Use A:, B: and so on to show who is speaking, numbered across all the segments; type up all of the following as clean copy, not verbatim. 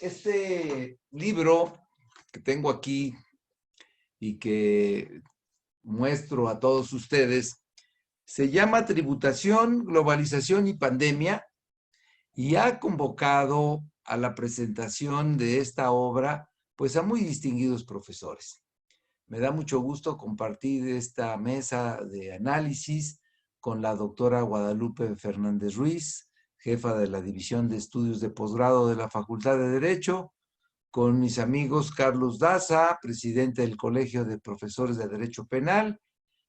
A: Este libro que tengo aquí y que muestro a todos ustedes se llama Tributación, Globalización y Pandemia y ha convocado a la presentación de esta obra pues a muy distinguidos profesores. Me da mucho gusto compartir esta mesa de análisis con la doctora Guadalupe Fernández Ruiz, jefa de la División de Estudios de Posgrado de la Facultad de Derecho, con mis amigos Carlos Daza, presidente del Colegio de Profesores de Derecho Penal,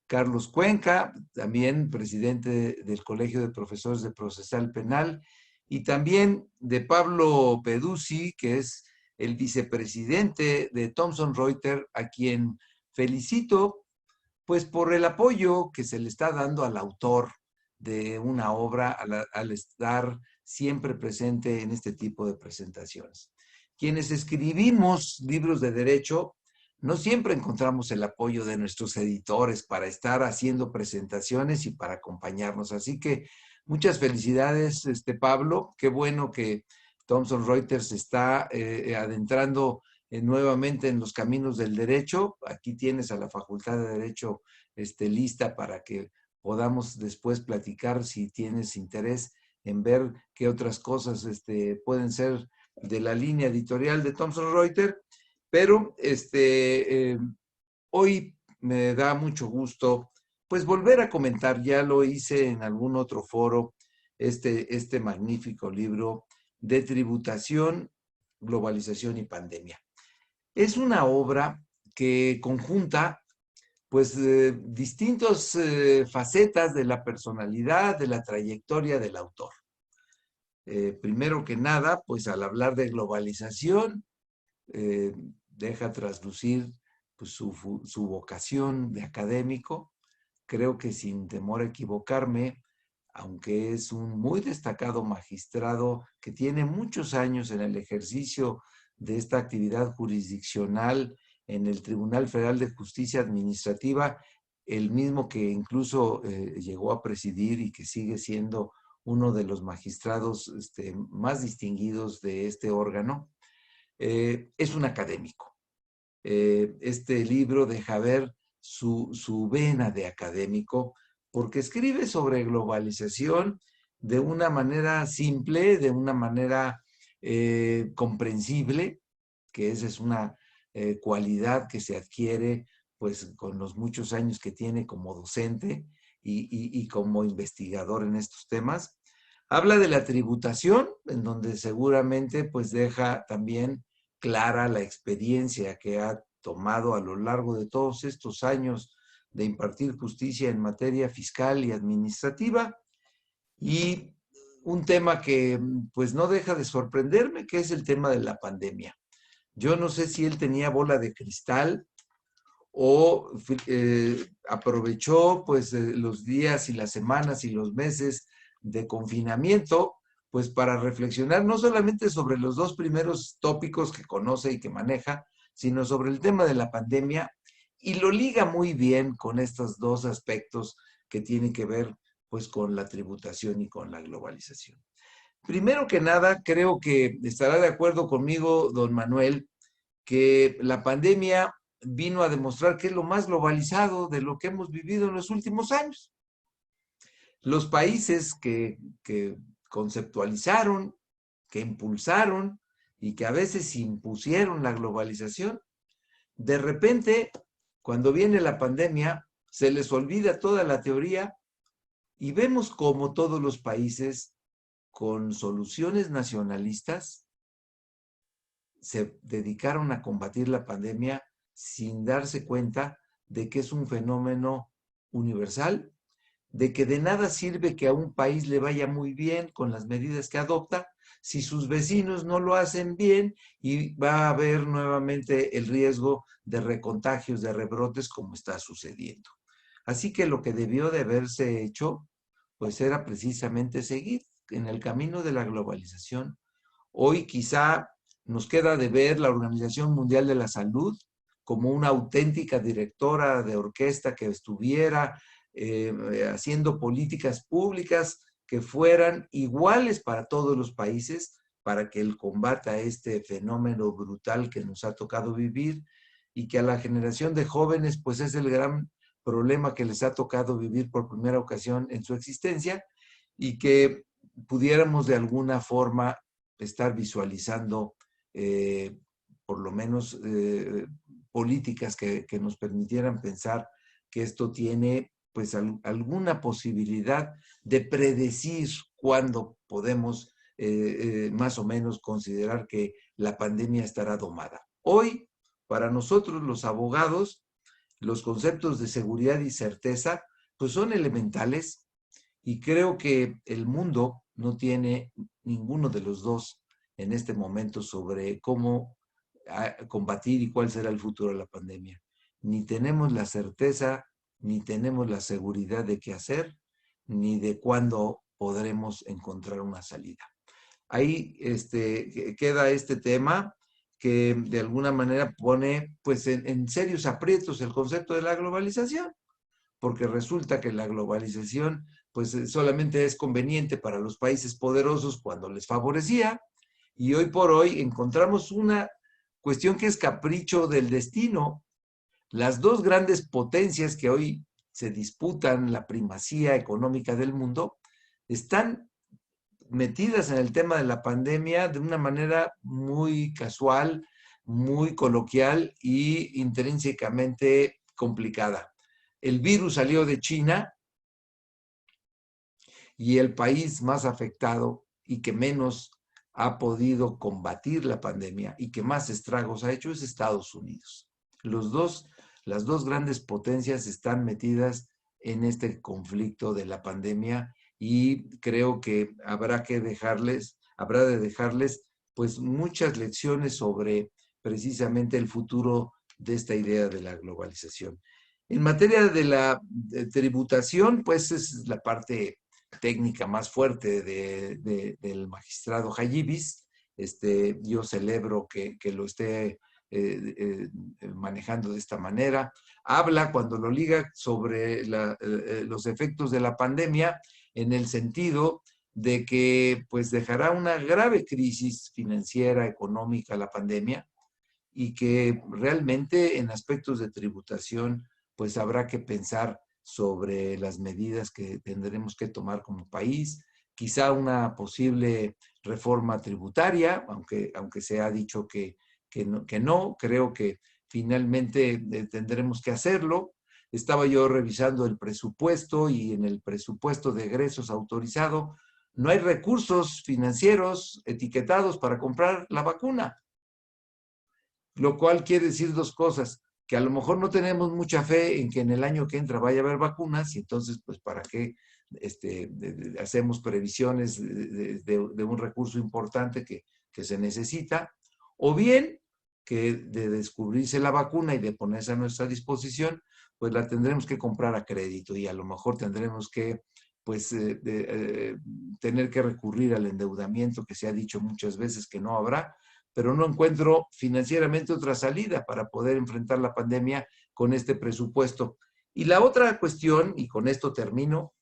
A: Carlos Cuenca, también presidente del Colegio de Profesores de Procesal Penal, y también de Pablo Peduzzi, que es el vicepresidente de Thomson Reuters, a quien felicito pues por el apoyo que se le está dando al autor de una obra al estar siempre presente en este tipo de presentaciones. Quienes escribimos libros de derecho, no siempre encontramos el apoyo de nuestros editores para estar haciendo presentaciones y para acompañarnos. Así que muchas felicidades, Pablo. Qué bueno que Thomson Reuters está adentrando nuevamente en los caminos del derecho. Aquí tienes a la Facultad de Derecho lista para que podamos después platicar si tienes interés en ver qué otras cosas pueden ser de la línea editorial de Thomson Reuters. Pero hoy me da mucho gusto pues volver a comentar, ya lo hice en algún otro foro, este magnífico libro de Tributación, Globalización y Pandemia. Es una obra que conjunta pues distintas facetas de la personalidad, de la trayectoria del autor. Primero que nada, pues al hablar de globalización, deja traslucir pues, su vocación de académico. Creo que sin temor a equivocarme, aunque es un muy destacado magistrado que tiene muchos años en el ejercicio de esta actividad jurisdiccional en el Tribunal Federal de Justicia Administrativa, el mismo que incluso llegó a presidir y que sigue siendo uno de los magistrados más distinguidos de este órgano, es un académico. Este libro deja ver su vena de académico porque escribe sobre globalización de una manera simple, de una manera comprensible, que esa es una cualidad que se adquiere pues con los muchos años que tiene como docente y como investigador en estos temas. Habla de la tributación, en donde seguramente pues deja también clara la experiencia que ha tomado a lo largo de todos estos años de impartir justicia en materia fiscal y administrativa. Y un tema que pues no deja de sorprenderme, que es el tema de la pandemia. Yo no sé si él tenía bola de cristal o aprovechó pues los días y las semanas y los meses de confinamiento pues para reflexionar no solamente sobre los dos primeros tópicos que conoce y que maneja, sino sobre el tema de la pandemia, y lo liga muy bien con estos dos aspectos que tienen que ver pues con la tributación y con la globalización. Primero que nada, creo que estará de acuerdo conmigo, don Manuel, que la pandemia vino a demostrar que es lo más globalizado de lo que hemos vivido en los últimos años. Los países que conceptualizaron, que impulsaron y que a veces impusieron la globalización, de repente, cuando viene la pandemia, se les olvida toda la teoría y vemos como todos los países con soluciones nacionalistas se dedicaron a combatir la pandemia sin darse cuenta de que es un fenómeno universal, de que de nada sirve que a un país le vaya muy bien con las medidas que adopta si sus vecinos no lo hacen bien, y va a haber nuevamente el riesgo de recontagios, de rebrotes, como está sucediendo. Así que lo que debió de haberse hecho, pues era precisamente seguir en el camino de la globalización. Hoy quizá nos queda de ver la Organización Mundial de la Salud como una auténtica directora de orquesta que estuviera haciendo políticas públicas que fueran iguales para todos los países, para que el combate a este fenómeno brutal que nos ha tocado vivir y que a la generación de jóvenes pues es el gran problema que les ha tocado vivir por primera ocasión en su existencia y que pudiéramos de alguna forma estar visualizando por lo menos políticas que nos permitieran pensar que esto tiene pues alguna posibilidad de predecir cuándo podemos más o menos considerar que la pandemia estará domada. Hoy, para nosotros los abogados, los conceptos de seguridad y certeza pues son elementales y creo que el mundo no tiene ninguno de los dos en este momento sobre cómo combatir y cuál será el futuro de la pandemia. Ni tenemos la certeza, ni tenemos la seguridad de qué hacer, ni de cuándo podremos encontrar una salida. Ahí queda este tema que de alguna manera pone pues en serios aprietos el concepto de la globalización, porque resulta que la globalización pues solamente es conveniente para los países poderosos cuando les favorecía, y hoy por hoy encontramos una cuestión que es capricho del destino. Las dos grandes potencias que hoy se disputan la primacía económica del mundo están metidas en el tema de la pandemia de una manera muy casual, muy coloquial y intrínsecamente complicada. El virus salió de China y el país más afectado y que menos ha podido combatir la pandemia y que más estragos ha hecho es Estados Unidos. Las dos grandes potencias están metidas en este conflicto de la pandemia y creo que habrá de dejarles pues muchas lecciones sobre precisamente el futuro de esta idea de la globalización. En materia de la tributación, pues es la parte técnica más fuerte del magistrado Hallibis. Yo celebro que lo esté manejando de esta manera. Habla cuando lo liga sobre los efectos de la pandemia en el sentido de que pues dejará una grave crisis financiera, económica la pandemia y que realmente en aspectos de tributación pues habrá que pensar sobre las medidas que tendremos que tomar como país, quizá una posible reforma tributaria, aunque se ha dicho que no, creo que finalmente tendremos que hacerlo. Estaba yo revisando el presupuesto y en el presupuesto de egresos autorizado no hay recursos financieros etiquetados para comprar la vacuna, lo cual quiere decir dos cosas, que a lo mejor no tenemos mucha fe en que en el año que entra vaya a haber vacunas y entonces pues para qué hacemos previsiones de un recurso importante que se necesita, o bien que de descubrirse la vacuna y de ponerse a nuestra disposición, pues la tendremos que comprar a crédito y a lo mejor tendremos que pues tener que recurrir al endeudamiento que se ha dicho muchas veces que no habrá, pero no encuentro financieramente otra salida para poder enfrentar la pandemia con este presupuesto. Y la otra cuestión, y con esto termino,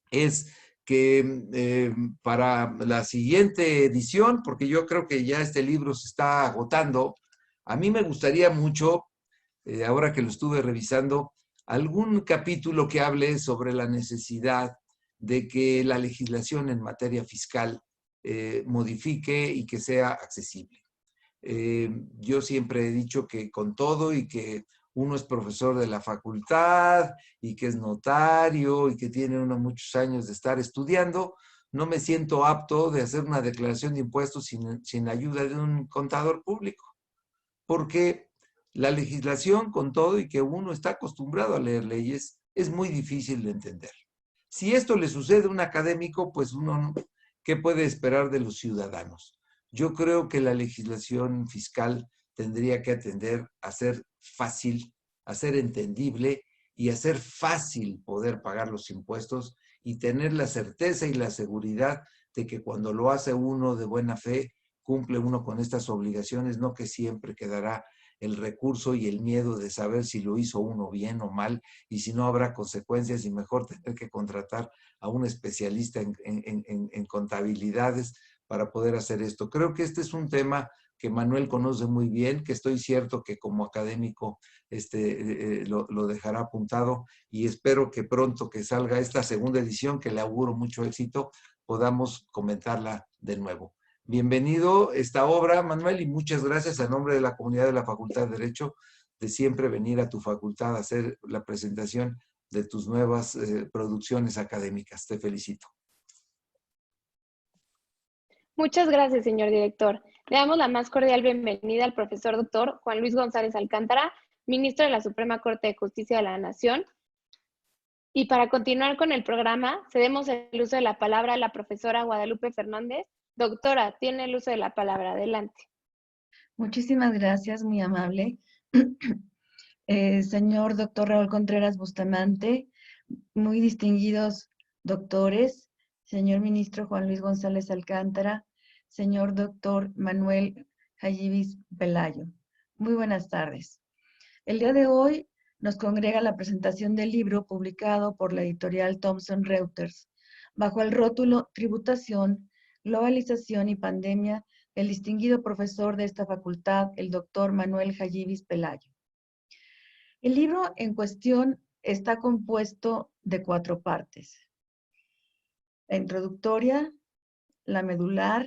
A: es que para la siguiente edición, porque yo creo que ya este libro se está agotando, a mí me gustaría mucho, ahora que lo estuve revisando, algún capítulo que hable sobre la necesidad de que la legislación en materia fiscal modifique y que sea accesible. Yo siempre he dicho que con todo y que uno es profesor de la facultad y que es notario y que tiene uno muchos años de estar estudiando, no me siento apto de hacer una declaración de impuestos sin ayuda de un contador público, porque la legislación con todo y que uno está acostumbrado a leer leyes es muy difícil de entender. Si esto le sucede a un académico, pues uno, ¿qué puede esperar de los ciudadanos? Yo creo que la legislación fiscal tendría que atender a ser fácil, a ser entendible y a ser fácil poder pagar los impuestos y tener la certeza y la seguridad de que cuando lo hace uno de buena fe, cumple uno con estas obligaciones, no que siempre quedará el recurso y el miedo de saber si lo hizo uno bien o mal y si no habrá consecuencias y mejor tener que contratar a un especialista en contabilidades para poder hacer esto. Creo que este es un tema que Manuel conoce muy bien, que estoy cierto que como académico lo dejará apuntado, y espero que pronto que salga esta segunda edición, que le auguro mucho éxito, podamos comentarla de nuevo. Bienvenido esta obra, Manuel, y muchas gracias a nombre de la comunidad de la Facultad de Derecho de siempre venir a tu facultad a hacer la presentación de tus nuevas producciones académicas. Te felicito.
B: Muchas gracias, señor director. Le damos la más cordial bienvenida al profesor doctor Juan Luis González Alcántara, ministro de la Suprema Corte de Justicia de la Nación. Y para continuar con el programa, cedemos el uso de la palabra a la profesora Guadalupe Fernández. Doctora, tiene el uso de la palabra. Adelante.
C: Muchísimas gracias, muy amable. Señor doctor Raúl Contreras Bustamante, muy distinguidos doctores, señor ministro Juan Luis González Alcántara, señor doctor Manuel Jayibis Pelayo. Muy buenas tardes. El día de hoy nos congrega la presentación del libro publicado por la editorial Thomson Reuters bajo el rótulo Tributación, Globalización y Pandemia, el distinguido profesor de esta facultad, el doctor Manuel Jayibis Pelayo. El libro en cuestión está compuesto de 4 partes: la introductoria, la medular,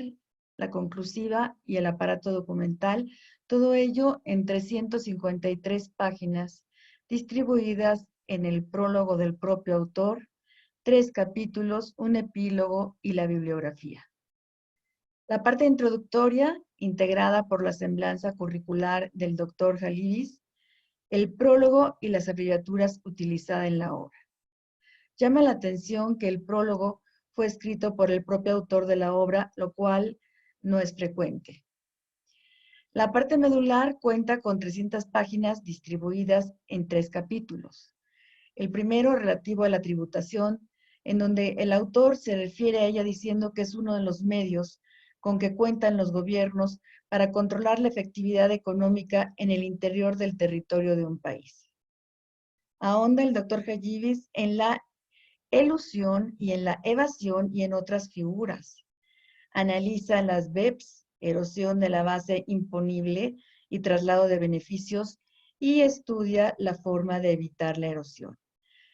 C: la conclusiva y el aparato documental, todo ello en 353 páginas, distribuidas en el prólogo del propio autor, 3 capítulos, un epílogo y la bibliografía. La parte introductoria, integrada por la semblanza curricular del doctor Jayibis, el prólogo y las abreviaturas utilizadas en la obra. Llama la atención que el prólogo fue escrito por el propio autor de la obra, lo cual no es frecuente. La parte medular cuenta con 300 páginas distribuidas en 3 capítulos. El primero relativo a la tributación, en donde el autor se refiere a ella diciendo que es uno de los medios con que cuentan los gobiernos para controlar la efectividad económica en el interior del territorio de un país. Ahonda el doctor Jayibis en la elusión y en la evasión y en otras figuras. Analiza las BEPS, erosión de la base imponible y traslado de beneficios, y estudia la forma de evitar la erosión.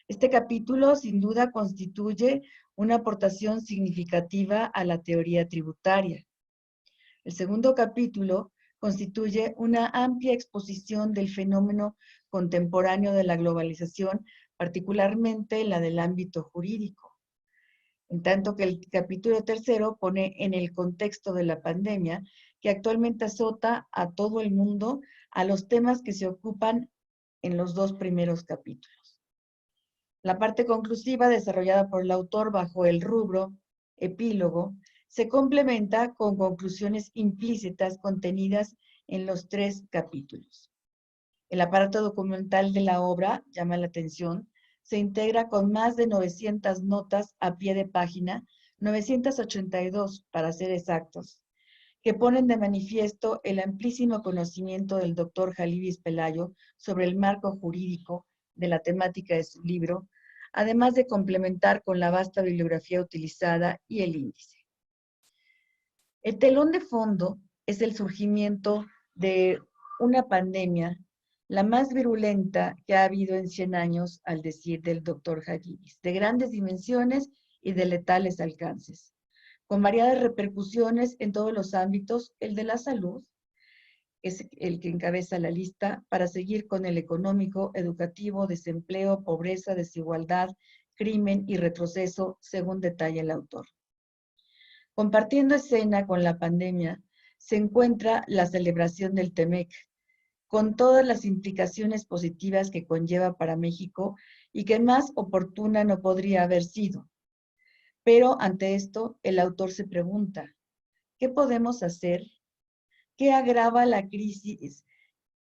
C: Este capítulo sin duda constituye una aportación significativa a la teoría tributaria. El segundo capítulo constituye una amplia exposición del fenómeno contemporáneo de la globalización, particularmente la del ámbito jurídico. En tanto que el capítulo tercero pone en el contexto de la pandemia que actualmente azota a todo el mundo a los temas que se ocupan en los 2 primeros capítulos. La parte conclusiva, desarrollada por el autor bajo el rubro epílogo, se complementa con conclusiones implícitas contenidas en los 3 capítulos. El aparato documental de la obra, llama la atención, se integra con más de 900 notas a pie de página, 982 para ser exactos, que ponen de manifiesto el amplísimo conocimiento del doctor Jayibis Pelayo sobre el marco jurídico de la temática de su libro, además de complementar con la vasta bibliografía utilizada y el índice. El telón de fondo es el surgimiento de una pandemia, la más virulenta que ha habido en 100 años, al decir del doctor Jayibis, de grandes dimensiones y de letales alcances, con variadas repercusiones en todos los ámbitos. El de la salud es el que encabeza la lista, para seguir con el económico, educativo, desempleo, pobreza, desigualdad, crimen y retroceso, según detalla el autor. Compartiendo escena con la pandemia, se encuentra la celebración del TEMEC, con todas las implicaciones positivas que conlleva para México y que más oportuna no podría haber sido. Pero ante esto, el autor se pregunta, ¿qué podemos hacer? ¿Qué agrava la crisis?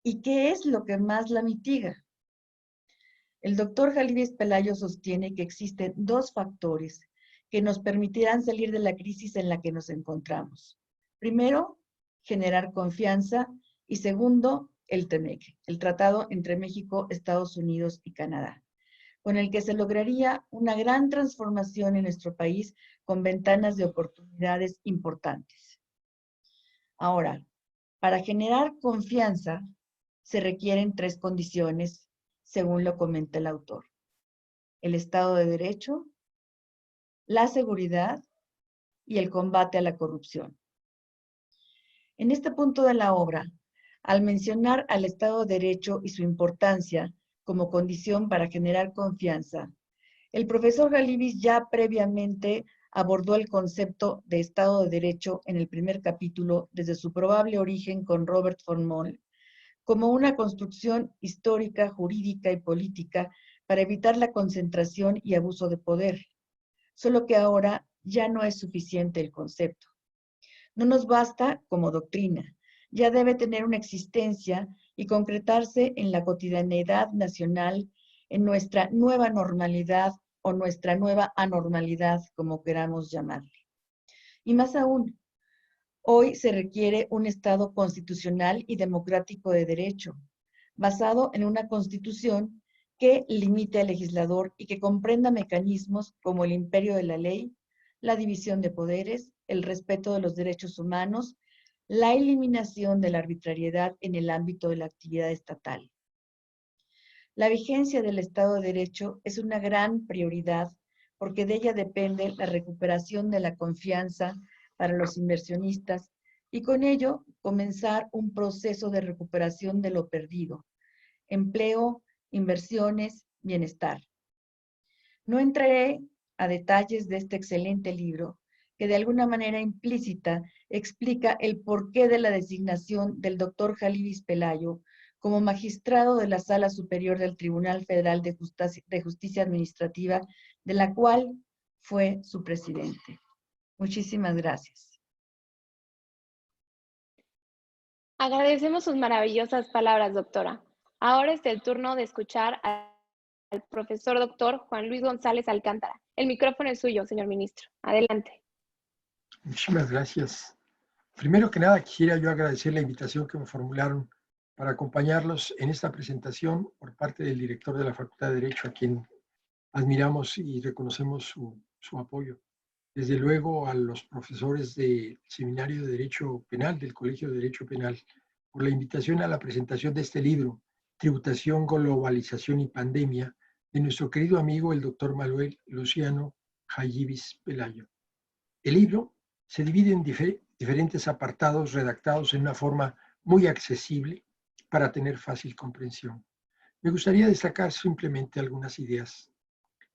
C: ¿Y qué es lo que más la mitiga? El doctor Jayibis Pelayo sostiene que existen 2 factores que nos permitirán salir de la crisis en la que nos encontramos. Primero, generar confianza, y segundo, el TEMEC, el tratado entre México, Estados Unidos y Canadá, con el que se lograría una gran transformación en nuestro país con ventanas de oportunidades importantes. Ahora, para generar confianza se requieren 3 condiciones, según lo comenta el autor: el Estado de Derecho, la seguridad y el combate a la corrupción. En este punto de la obra, al mencionar al Estado de Derecho y su importancia como condición para generar confianza, el profesor Galivis ya previamente abordó el concepto de Estado de Derecho en el primer capítulo desde su probable origen con Robert von Moll, como una construcción histórica, jurídica y política para evitar la concentración y abuso de poder. Solo que ahora ya no es suficiente el concepto. No nos basta como doctrina, ya debe tener una existencia y concretarse en la cotidianeidad nacional, en nuestra nueva normalidad o nuestra nueva anormalidad, como queramos llamarle. Y más aún, hoy se requiere un Estado constitucional y democrático de derecho, basado en una constitución que limite al legislador y que comprenda mecanismos como el imperio de la ley, la división de poderes, el respeto de los derechos humanos, la eliminación de la arbitrariedad en el ámbito de la actividad estatal. La vigencia del Estado de Derecho es una gran prioridad porque de ella depende la recuperación de la confianza para los inversionistas y con ello comenzar un proceso de recuperación de lo perdido: empleo, inversiones, bienestar. No entraré a detalles de este excelente libro, que de alguna manera implícita explica el porqué de la designación del doctor Galivis Pelayo como magistrado de la Sala Superior del Tribunal Federal de Justicia Administrativa, de la cual fue su presidente. Muchísimas gracias.
B: Agradecemos sus maravillosas palabras, doctora. Ahora es el turno de escuchar al profesor doctor Juan Luis González Alcántara. El micrófono es suyo, señor ministro. Adelante.
D: Muchísimas gracias. Primero que nada, quisiera yo agradecer la invitación que me formularon para acompañarlos en esta presentación por parte del director de la Facultad de Derecho, a quien admiramos y reconocemos su apoyo. Desde luego a los profesores del Seminario de Derecho Penal, del Colegio de Derecho Penal, por la invitación a la presentación de este libro, Tributación, Globalización y Pandemia, de nuestro querido amigo el doctor Manuel Luciano Jayibis Pelayo. El libro se divide en diferentes apartados redactados en una forma muy accesible para tener fácil comprensión. Me gustaría destacar simplemente algunas ideas.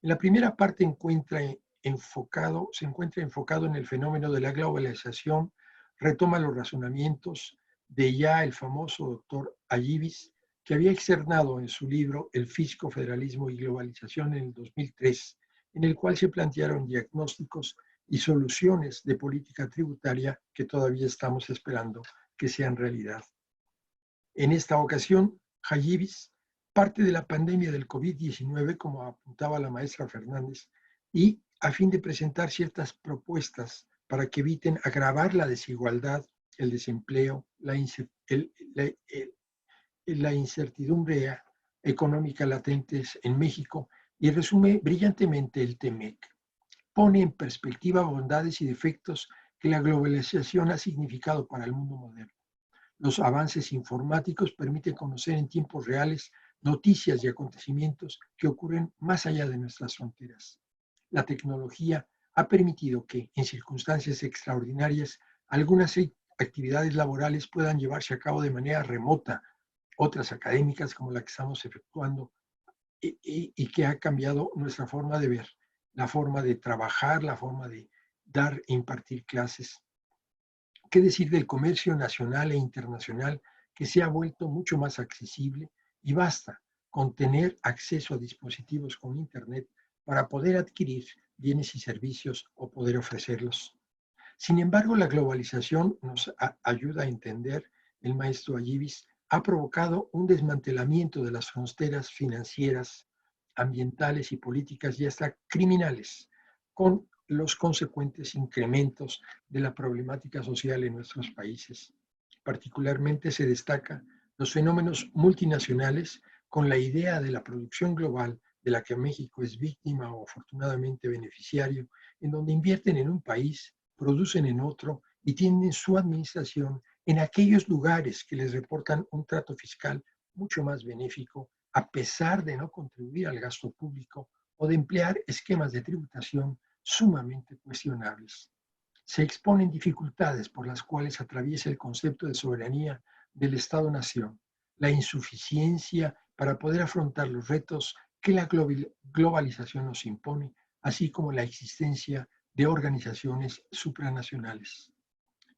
D: En la primera parte se encuentra enfocado en el fenómeno de la globalización, retoma los razonamientos de ya el famoso doctor Jayibis, que había externado en su libro El Fisco, Federalismo y Globalización en el 2003, en el cual se plantearon diagnósticos y soluciones de política tributaria que todavía estamos esperando que sean realidad. En esta ocasión, Jayibis parte de la pandemia del COVID-19, como apuntaba la maestra Fernández, y a fin de presentar ciertas propuestas para que eviten agravar la desigualdad, el desempleo, la incertidumbre económica latentes en México, y resume brillantemente el TEMEC. Pone en perspectiva bondades y defectos que la globalización ha significado para el mundo moderno. Los avances informáticos permiten conocer en tiempos reales noticias y acontecimientos que ocurren más allá de nuestras fronteras. La tecnología ha permitido que, en circunstancias extraordinarias, algunas actividades laborales puedan llevarse a cabo de manera remota, otras académicas como la que estamos efectuando, y que ha cambiado nuestra forma de ver, la forma de trabajar, la forma de dar e impartir clases. ¿Qué decir del comercio nacional e internacional, que se ha vuelto mucho más accesible y basta con tener acceso a dispositivos con Internet para poder adquirir bienes y servicios o poder ofrecerlos? Sin embargo, la globalización nos ayuda a entender, el maestro Jayibis ha provocado un desmantelamiento de las fronteras financieras, ambientales y políticas y hasta criminales, con los consecuentes incrementos de la problemática social en nuestros países. Particularmente se destaca los fenómenos multinacionales con la idea de la producción global de la que México es víctima o afortunadamente beneficiario, en donde invierten en un país, producen en otro y tienen su administración en aquellos lugares que les reportan un trato fiscal mucho más benéfico, a pesar de no contribuir al gasto público o de emplear esquemas de tributación sumamente cuestionables. Se exponen dificultades por las cuales atraviesa el concepto de soberanía del Estado-Nación, la insuficiencia para poder afrontar los retos que la globalización nos impone, así como la existencia de organizaciones supranacionales.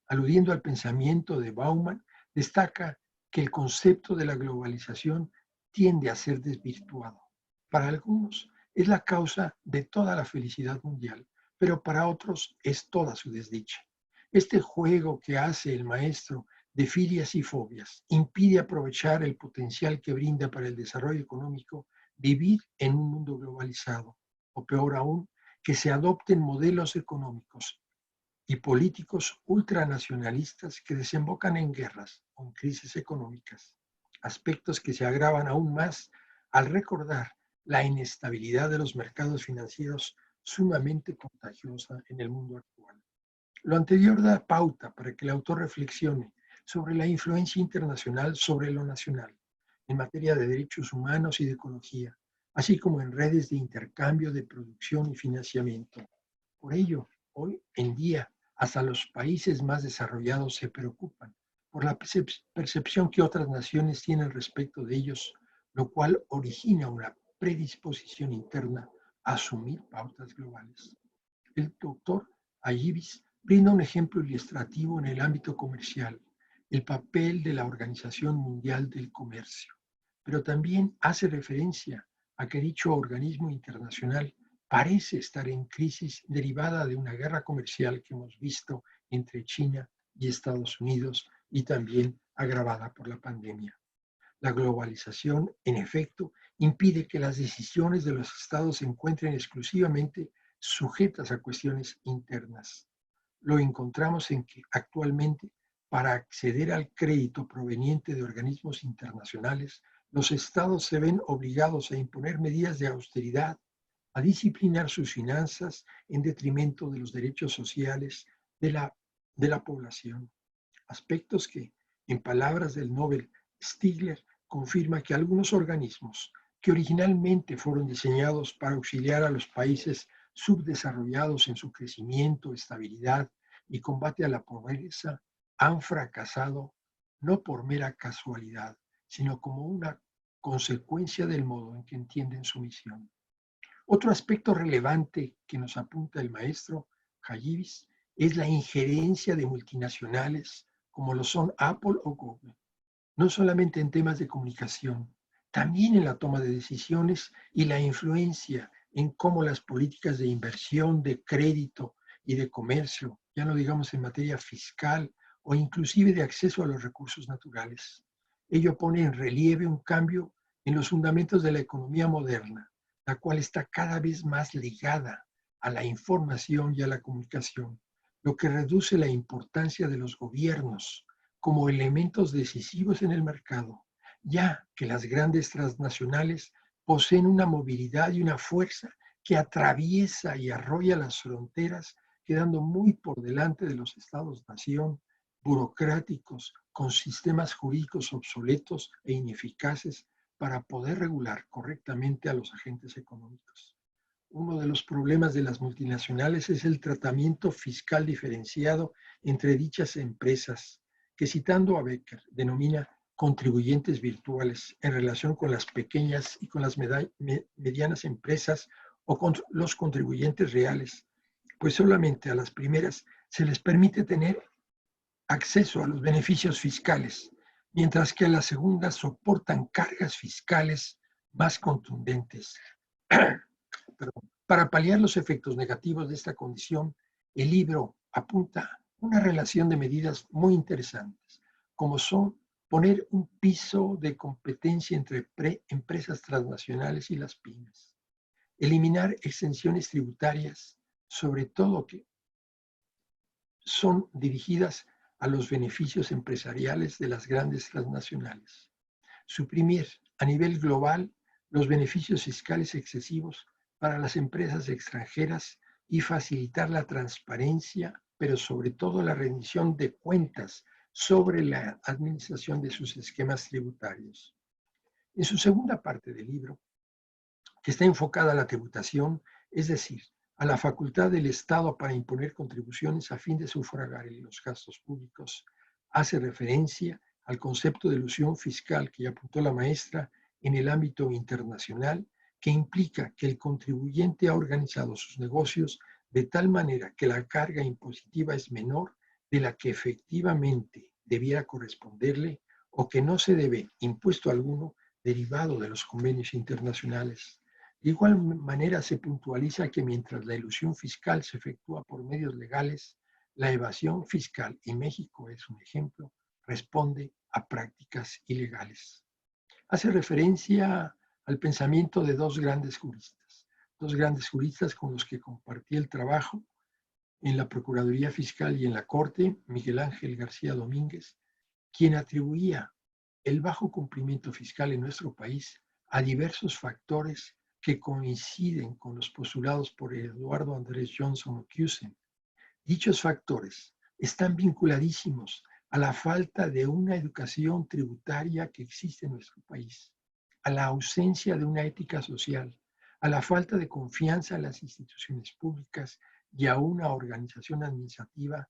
D: Aludiendo al pensamiento de Bauman, destaca que el concepto de la globalización tiende a ser desvirtuado. Para algunos es la causa de toda la felicidad mundial, pero para otros es toda su desdicha. Este juego que hace el maestro de filias y fobias impide aprovechar el potencial que brinda para el desarrollo económico vivir en un mundo globalizado, o peor aún, que se adopten modelos económicos y políticos ultranacionalistas que desembocan en guerras o en crisis económicas, aspectos que se agravan aún más al recordar la inestabilidad de los mercados financieros sumamente contagiosa en el mundo actual. Lo anterior da pauta para que el autor reflexione sobre la influencia internacional sobre lo nacional, en materia de derechos humanos y de ecología, así como en redes de intercambio de producción y financiamiento. Por ello, hoy en día, hasta los países más desarrollados se preocupan por la percepción que otras naciones tienen respecto de ellos, lo cual origina una predisposición interna a asumir pautas globales. El doctor Ayibis brinda un ejemplo ilustrativo en el ámbito comercial, el papel de la Organización Mundial del Comercio, pero también hace referencia a que dicho organismo internacional parece estar en crisis derivada de una guerra comercial que hemos visto entre China y Estados Unidos y también agravada por la pandemia. La globalización, en efecto, impide que las decisiones de los estados se encuentren exclusivamente sujetas a cuestiones internas. Lo encontramos en que actualmente, para acceder al crédito proveniente de organismos internacionales, los estados se ven obligados a imponer medidas de austeridad, a disciplinar sus finanzas en detrimento de los derechos sociales de la población. Aspectos que, en palabras del Nobel Stigler, confirma que algunos organismos que originalmente fueron diseñados para auxiliar a los países subdesarrollados en su crecimiento, estabilidad y combate a la pobreza, han fracasado no por mera casualidad, sino como una consecuencia del modo en que entienden su misión. Otro aspecto relevante que nos apunta el maestro Hayibis es la injerencia de multinacionales como lo son Apple o Google, no solamente en temas de comunicación, también en la toma de decisiones y la influencia en cómo las políticas de inversión, de crédito y de comercio, ya no digamos en materia fiscal o inclusive de acceso a los recursos naturales. Ello pone en relieve un cambio en los fundamentos de la economía moderna, la cual está cada vez más ligada a la información y a la comunicación, lo que reduce la importancia de los gobiernos como elementos decisivos en el mercado, ya que las grandes transnacionales poseen una movilidad y una fuerza que atraviesa y arrolla las fronteras, quedando muy por delante de los estados-nación burocráticos con sistemas jurídicos obsoletos e ineficaces para poder regular correctamente a los agentes económicos. Uno de los problemas de las multinacionales es el tratamiento fiscal diferenciado entre dichas empresas, que citando a Becker denomina contribuyentes virtuales en relación con las pequeñas y con las medianas empresas o con los contribuyentes reales, pues solamente a las primeras se les permite tener acceso a los beneficios fiscales, mientras que a las segundas soportan cargas fiscales más contundentes. Para paliar los efectos negativos de esta condición, el libro apunta una relación de medidas muy interesantes, como son poner un piso de competencia entre empresas transnacionales y las pymes, eliminar exenciones tributarias, sobre todo que son dirigidas a los beneficios empresariales de las grandes transnacionales, suprimir a nivel global los beneficios fiscales excesivos para las empresas extranjeras y facilitar la transparencia, pero sobre todo la rendición de cuentas sobre la administración de sus esquemas tributarios. En su segunda parte del libro, que está enfocada a la tributación, es decir, a la facultad del Estado para imponer contribuciones a fin de sufragar los gastos públicos, hace referencia al concepto de elusión fiscal que ya apuntó la maestra en el ámbito internacional, que implica que el contribuyente ha organizado sus negocios de tal manera que la carga impositiva es menor de la que efectivamente debiera corresponderle o que no se debe impuesto alguno derivado de los convenios internacionales. De igual manera se puntualiza que mientras la elusión fiscal se efectúa por medios legales, la evasión fiscal, y México es un ejemplo, responde a prácticas ilegales. Hace referencia al pensamiento de dos grandes juristas con los que compartí el trabajo en la Procuraduría Fiscal y en la Corte, Miguel Ángel García Domínguez, quien atribuía el bajo cumplimiento fiscal en nuestro país a diversos factores que coinciden con los postulados por Eduardo Andrés Johnson Ochusen. Dichos factores están vinculadísimos a la falta de una educación tributaria que existe en nuestro país, a la ausencia de una ética social, a la falta de confianza en las instituciones públicas y a una organización administrativa,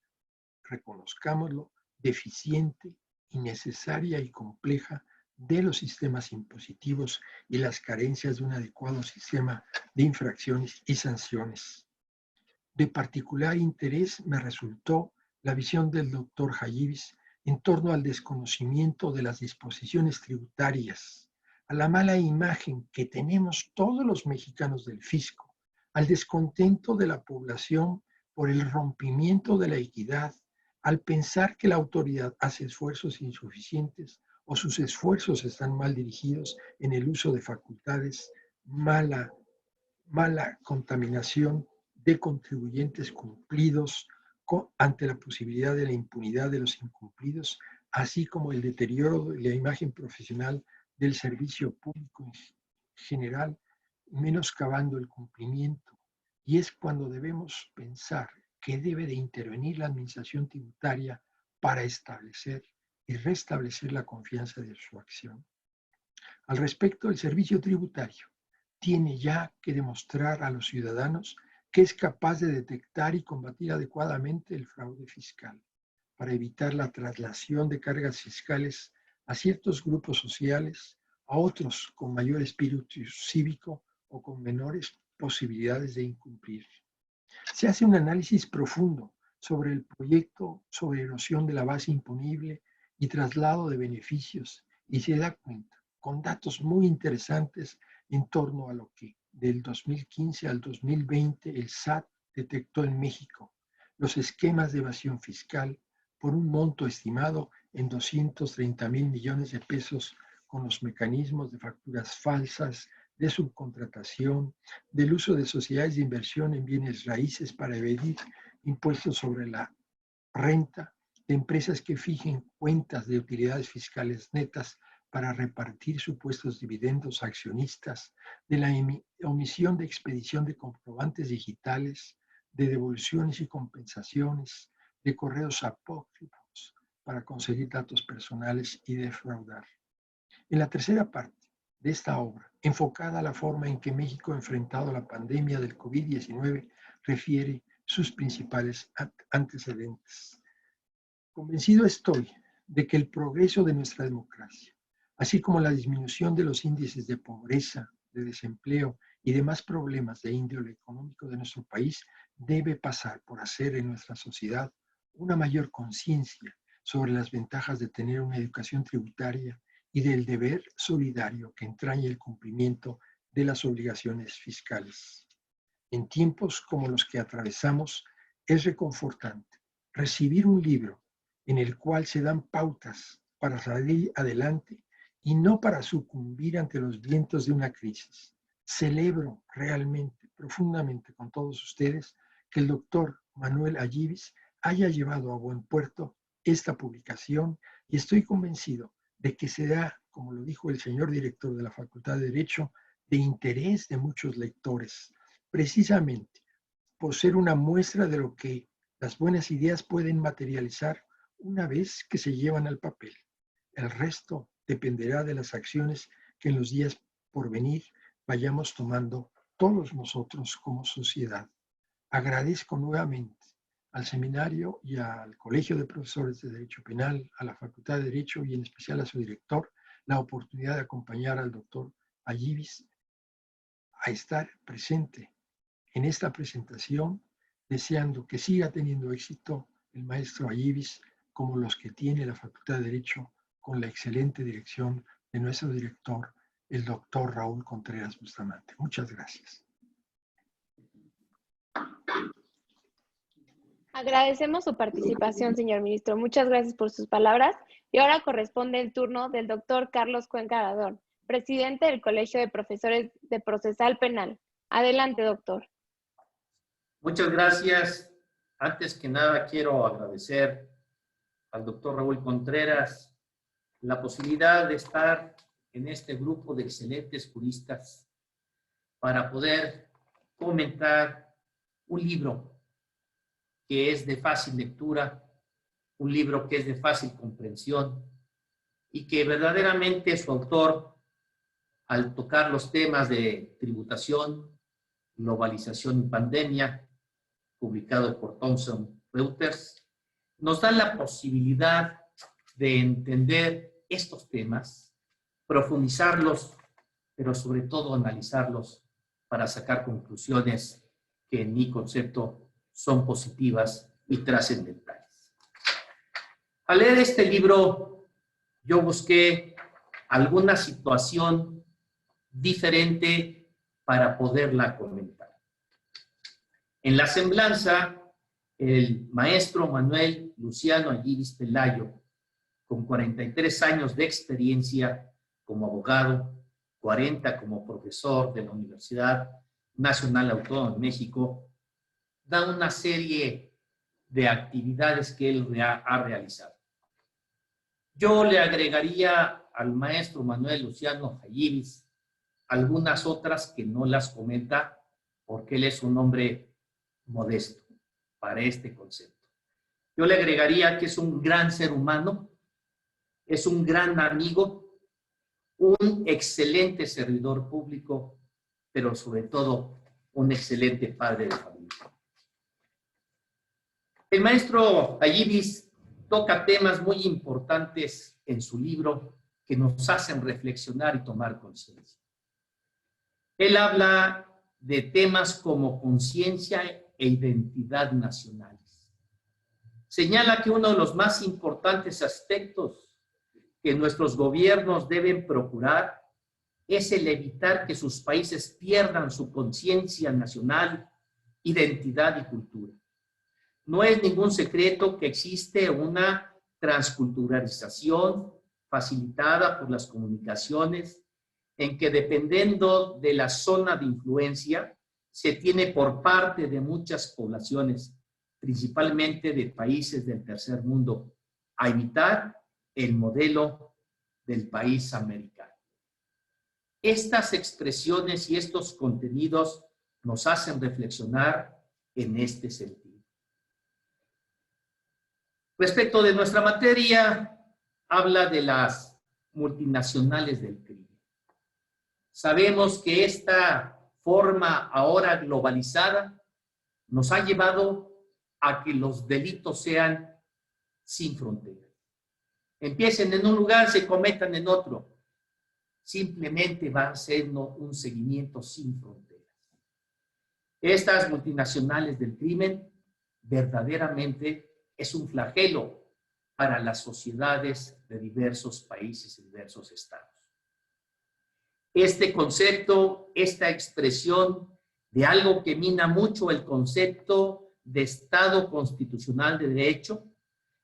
D: reconozcámoslo, deficiente, innecesaria y compleja de los sistemas impositivos y las carencias de un adecuado sistema de infracciones y sanciones. De particular interés me resultó la visión del doctor Hayibis en torno al desconocimiento de las disposiciones tributarias, a la mala imagen que tenemos todos los mexicanos del fisco, al descontento de la población por el rompimiento de la equidad, al pensar que la autoridad hace esfuerzos insuficientes o sus esfuerzos están mal dirigidos en el uso de facultades, mala contaminación de contribuyentes cumplidos ante la posibilidad de la impunidad de los incumplidos, así como el deterioro de la imagen profesional del servicio público en general, menoscabando el cumplimiento. Y es cuando debemos pensar que debe de intervenir la administración tributaria para establecer y restablecer la confianza de su acción. Al respecto, el servicio tributario tiene ya que demostrar a los ciudadanos que es capaz de detectar y combatir adecuadamente el fraude fiscal para evitar la traslación de cargas fiscales a ciertos grupos sociales, a otros con mayor espíritu cívico o con menores posibilidades de incumplir. Se hace un análisis profundo sobre el proyecto sobre erosión de la base imponible y traslado de beneficios y se da cuenta con datos muy interesantes en torno a lo que del 2015 al 2020 el SAT detectó en México, los esquemas de evasión fiscal por un monto estimado en 230,000 millones de pesos con los mecanismos de facturas falsas, de subcontratación, del uso de sociedades de inversión en bienes raíces para evadir impuestos sobre la renta, de empresas que fijen cuentas de utilidades fiscales netas para repartir supuestos dividendos a accionistas, de la omisión de expedición de comprobantes digitales, de devoluciones y compensaciones, de correos apócrifos para conseguir datos personales y defraudar. En la tercera parte de esta obra, enfocada a la forma en que México ha enfrentado la pandemia del COVID-19, refiere sus principales antecedentes. Convencido estoy de que el progreso de nuestra democracia, así como la disminución de los índices de pobreza, de desempleo y demás problemas de índole económico de nuestro país, debe pasar por hacer en nuestra sociedad una mayor conciencia sobre las ventajas de tener una educación tributaria y del deber solidario que entraña el cumplimiento de las obligaciones fiscales. En tiempos como los que atravesamos, es reconfortante recibir un libro en el cual se dan pautas para salir adelante y no para sucumbir ante los vientos de una crisis. Celebro realmente, profundamente con todos ustedes, que el doctor Manuel Hayibis haya llevado a buen puerto esta publicación y estoy convencido de que será, como lo dijo el señor director de la Facultad de Derecho, de interés de muchos lectores, precisamente por ser una muestra de lo que las buenas ideas pueden materializar una vez que se llevan al papel. El resto dependerá de las acciones que en los días por venir vayamos tomando todos nosotros como sociedad. Agradezco nuevamente al seminario y al Colegio de Profesores de Derecho Penal, a la Facultad de Derecho y en especial a su director, la oportunidad de acompañar al doctor Ayibis a estar presente en esta presentación, deseando que siga teniendo éxito el maestro Ayibis como los que tiene la Facultad de Derecho con la excelente dirección de nuestro director, el doctor Raúl Contreras Bustamante. Muchas gracias.
B: Agradecemos su participación, señor ministro. Muchas gracias por sus palabras. Y ahora corresponde el turno del doctor Carlos Cuenca Aradón, presidente del Colegio de Profesores de Procesal Penal. Adelante, doctor.
E: Muchas gracias. Antes que nada, quiero agradecer al doctor Raúl Contreras la posibilidad de estar en este grupo de excelentes juristas para poder comentar un libro que es de fácil lectura, un libro que es de fácil comprensión y que verdaderamente su autor, al tocar los temas de tributación, globalización y pandemia, publicado por Thomson Reuters, nos da la posibilidad de entender estos temas, profundizarlos, pero sobre todo analizarlos para sacar conclusiones que en mi concepto son positivas y trascendentales. Al leer este libro, yo busqué alguna situación diferente para poderla comentar. En la semblanza, el maestro Manuel Luciano Ayibis Pelayo, con 43 años de experiencia como abogado, 40 como profesor de la Universidad Nacional Autónoma de México, da una serie de actividades que él ha realizado. Yo le agregaría al maestro Manuel Luciano Ayibis algunas otras que no las comenta porque él es un hombre modesto para este concepto. Yo le agregaría que es un gran ser humano, es un gran amigo, un excelente servidor público, pero sobre todo un excelente padre de familia. El maestro Ayibis toca temas muy importantes en su libro que nos hacen reflexionar y tomar conciencia. Él habla de temas como conciencia e identidad nacionales. Señala que uno de los más importantes aspectos que nuestros gobiernos deben procurar es el evitar que sus países pierdan su conciencia nacional, identidad y cultura. No es ningún secreto que existe una transculturalización facilitada por las comunicaciones, en que dependiendo de la zona de influencia, se tiene por parte de muchas poblaciones, principalmente de países del tercer mundo, a imitar el modelo del país americano. Estas expresiones y estos contenidos nos hacen reflexionar en este sentido. Respecto de nuestra materia, habla de las multinacionales del crimen. Sabemos que esta forma ahora globalizada nos ha llevado a que los delitos sean sin fronteras. Empiecen en un lugar, se cometan en otro. Simplemente va siendo un seguimiento sin fronteras. Estas multinacionales del crimen verdaderamente es un flagelo para las sociedades de diversos países y diversos estados. Este concepto, esta expresión de algo que mina mucho el concepto de Estado constitucional de derecho,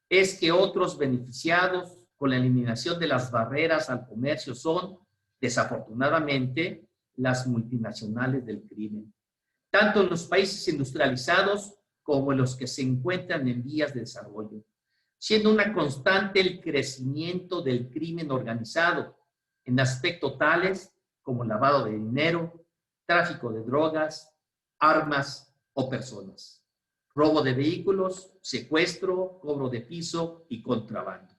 E: es que otros beneficiados con la eliminación de las barreras al comercio son, desafortunadamente, las multinacionales del crimen, tanto en los países industrializados como en los que se encuentran en vías de desarrollo, siendo una constante el crecimiento del crimen organizado en aspectos tales como lavado de dinero, tráfico de drogas, armas o personas, robo de vehículos, secuestro, cobro de piso y contrabando.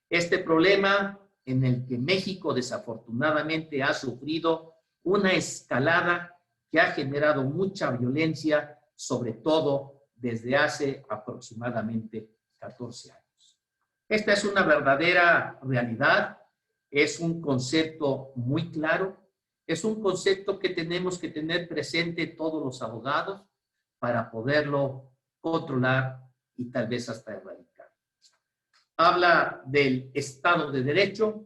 E: Este problema en el que México desafortunadamente ha sufrido una escalada que ha generado mucha violencia, sobre todo desde hace aproximadamente 14 años. Esta es una verdadera realidad, es un concepto muy claro, es un concepto que tenemos que tener presente todos los abogados para poderlo controlar y tal vez hasta erradicar. Habla del Estado de Derecho,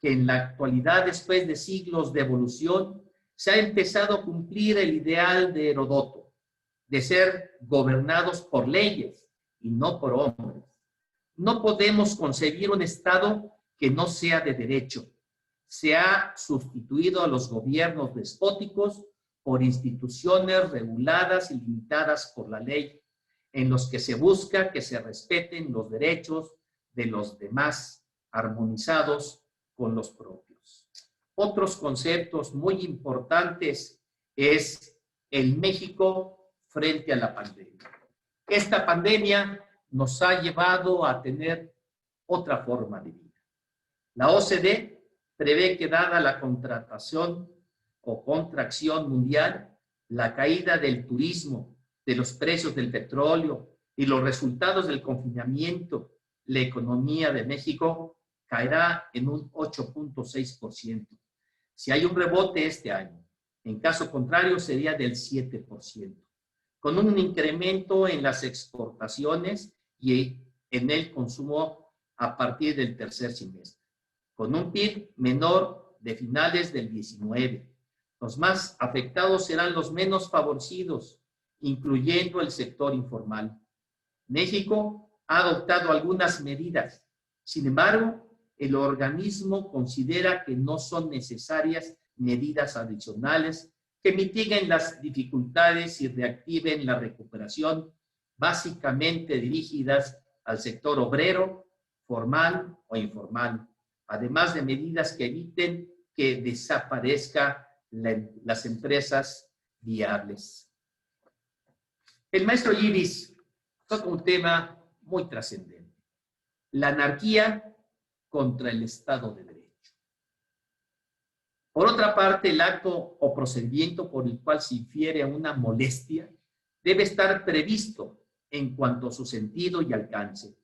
E: que en la actualidad, después de siglos de evolución, se ha empezado a cumplir el ideal de Heródoto, de ser gobernados por leyes y no por hombres. No podemos concebir un Estado que no sea de derecho. Se ha sustituido a los gobiernos despóticos por instituciones reguladas y limitadas por la ley, en los que se busca que se respeten los derechos de los demás, armonizados con los propios. Otros conceptos muy importantes es el México frente a la pandemia. Esta pandemia nos ha llevado a tener otra forma de vida. La OCDE prevé que dada la contratación o contracción mundial, la caída del turismo, de los precios del petróleo y los resultados del confinamiento, la economía de México caerá en un 8.6%. Si hay un rebote este año, en caso contrario sería del 7%, con un incremento en las exportaciones y en el consumo a partir del tercer semestre, con un PIB menor de finales del 19. Los más afectados serán los menos favorecidos, incluyendo el sector informal. México ha adoptado algunas medidas. Sin embargo, el organismo considera que no son necesarias medidas adicionales que mitiguen las dificultades y reactiven la recuperación, básicamente dirigidas al sector obrero, formal o informal, además de medidas que eviten que desaparezcan las empresas viables. El maestro Ibis toca un tema muy trascendente: la anarquía contra el Estado de Derecho. Por otra parte, el acto o procedimiento por el cual se infiere una molestia debe estar previsto en cuanto a su sentido y alcance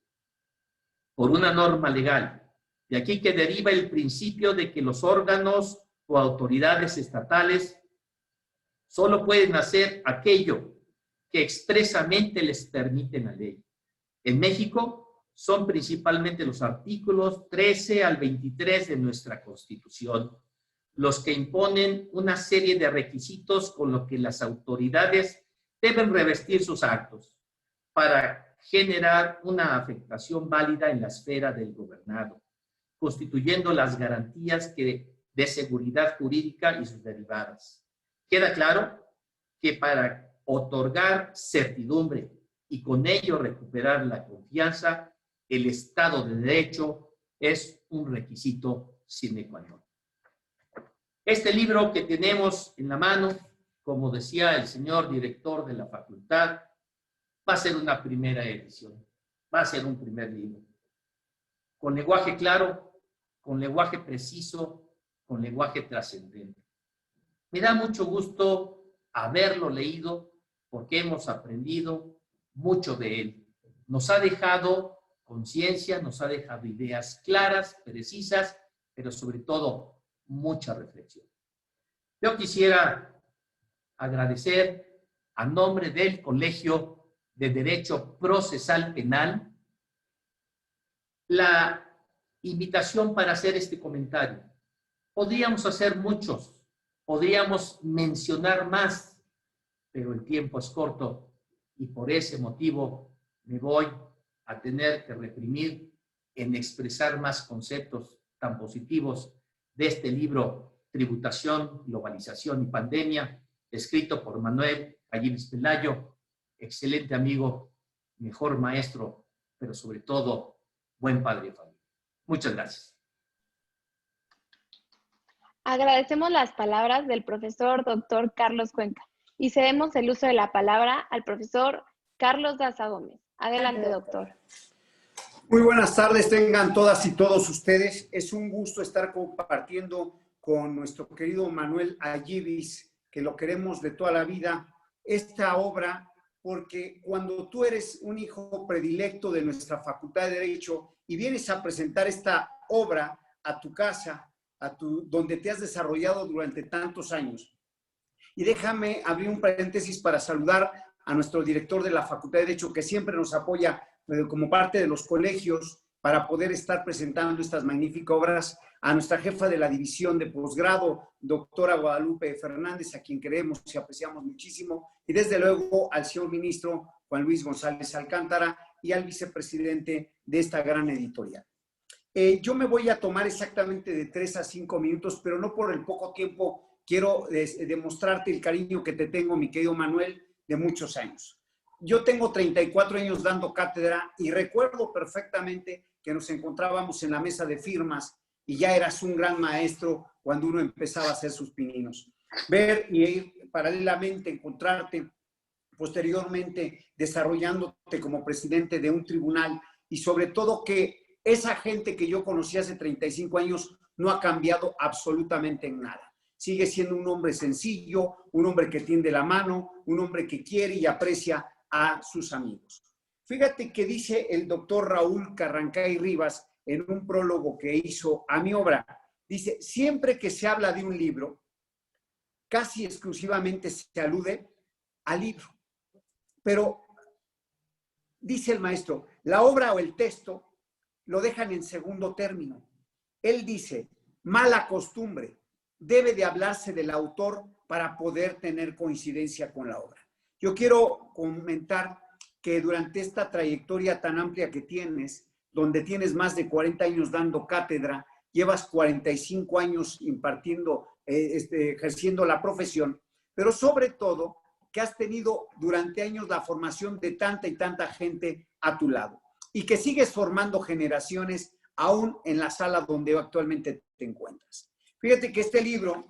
E: por una norma legal. De aquí que deriva el principio de que los órganos o autoridades estatales solo pueden hacer aquello que expresamente les permite la ley. En México son principalmente los artículos 13 al 23 de nuestra Constitución los que imponen una serie de requisitos con los que las autoridades deben revestir sus actos para generar una afectación válida en la esfera del gobernado, constituyendo las garantías de seguridad jurídica y sus derivadas. Queda claro que para otorgar certidumbre y con ello recuperar la confianza, el Estado de Derecho es un requisito sine qua non. Este libro que tenemos en la mano, como decía el señor director de la facultad, va a ser una primera edición, va a ser un primer libro, con lenguaje claro, con lenguaje preciso, con lenguaje trascendente. Me da mucho gusto haberlo leído porque hemos aprendido mucho de él. Nos ha dejado conciencia, nos ha dejado ideas claras, precisas, pero sobre todo mucha reflexión. Yo quisiera agradecer a nombre del Colegio de Derecho Procesal Penal la invitación para hacer este comentario. Podríamos hacer muchos, podríamos mencionar más, pero el tiempo es corto y por ese motivo me voy a tener que reprimir en expresar más conceptos tan positivos de este libro, Tributación, Globalización y Pandemia, escrito por Manuel Ayllvis Pelayo, excelente amigo, mejor maestro, pero sobre todo, buen padre de familia. Muchas gracias.
B: Agradecemos las palabras del profesor Dr. Carlos Cuenca y cedemos el uso de la palabra al profesor Carlos Daza Gómez. Adelante, doctor.
F: Muy buenas tardes, tengan todas y todos ustedes. Es un gusto estar compartiendo con nuestro querido Manuel Ayibis, que lo queremos de toda la vida, esta obra, porque cuando tú eres un hijo predilecto de nuestra Facultad de Derecho y vienes a presentar esta obra a tu casa, donde te has desarrollado durante tantos años. Y déjame abrir un paréntesis para saludar a nuestro director de la Facultad de Derecho, que siempre nos apoya como parte de los colegios para poder estar presentando estas magníficas obras, a nuestra jefa de la división de posgrado, doctora Guadalupe Fernández, a quien queremos y apreciamos muchísimo, y desde luego al señor ministro Juan Luis González Alcántara y al vicepresidente de esta gran editorial. Yo me voy a tomar exactamente de 3 a 5 minutos, pero no por el poco tiempo. Quiero demostrarte el cariño que te tengo, mi querido Manuel, de muchos años. Yo tengo 34 años dando cátedra y recuerdo perfectamente que nos encontrábamos en la mesa de firmas y ya eras un gran maestro cuando uno empezaba a hacer sus pininos. Ver y ir paralelamente, encontrarte posteriormente desarrollándote como presidente de un tribunal y sobre todo que esa gente que yo conocí hace 35 años no ha cambiado absolutamente en nada. Sigue siendo un hombre sencillo, un hombre que tiende la mano, un hombre que quiere y aprecia a sus amigos. Fíjate que dice el doctor Raúl Carrancay Rivas en un prólogo que hizo a mi obra. Dice, siempre que se habla de un libro, casi exclusivamente se alude al libro. Pero, dice el maestro, la obra o el texto lo dejan en segundo término. Él dice, mala costumbre, debe de hablarse del autor para poder tener coincidencia con la obra. Yo quiero comentar que durante esta trayectoria tan amplia que tienes, donde tienes más de 40 años dando cátedra, llevas 45 años impartiendo, ejerciendo la profesión, pero sobre todo que has tenido durante años la formación de tanta y tanta gente a tu lado y que sigues formando generaciones aún en la sala donde actualmente te encuentras. Fíjate que este libro,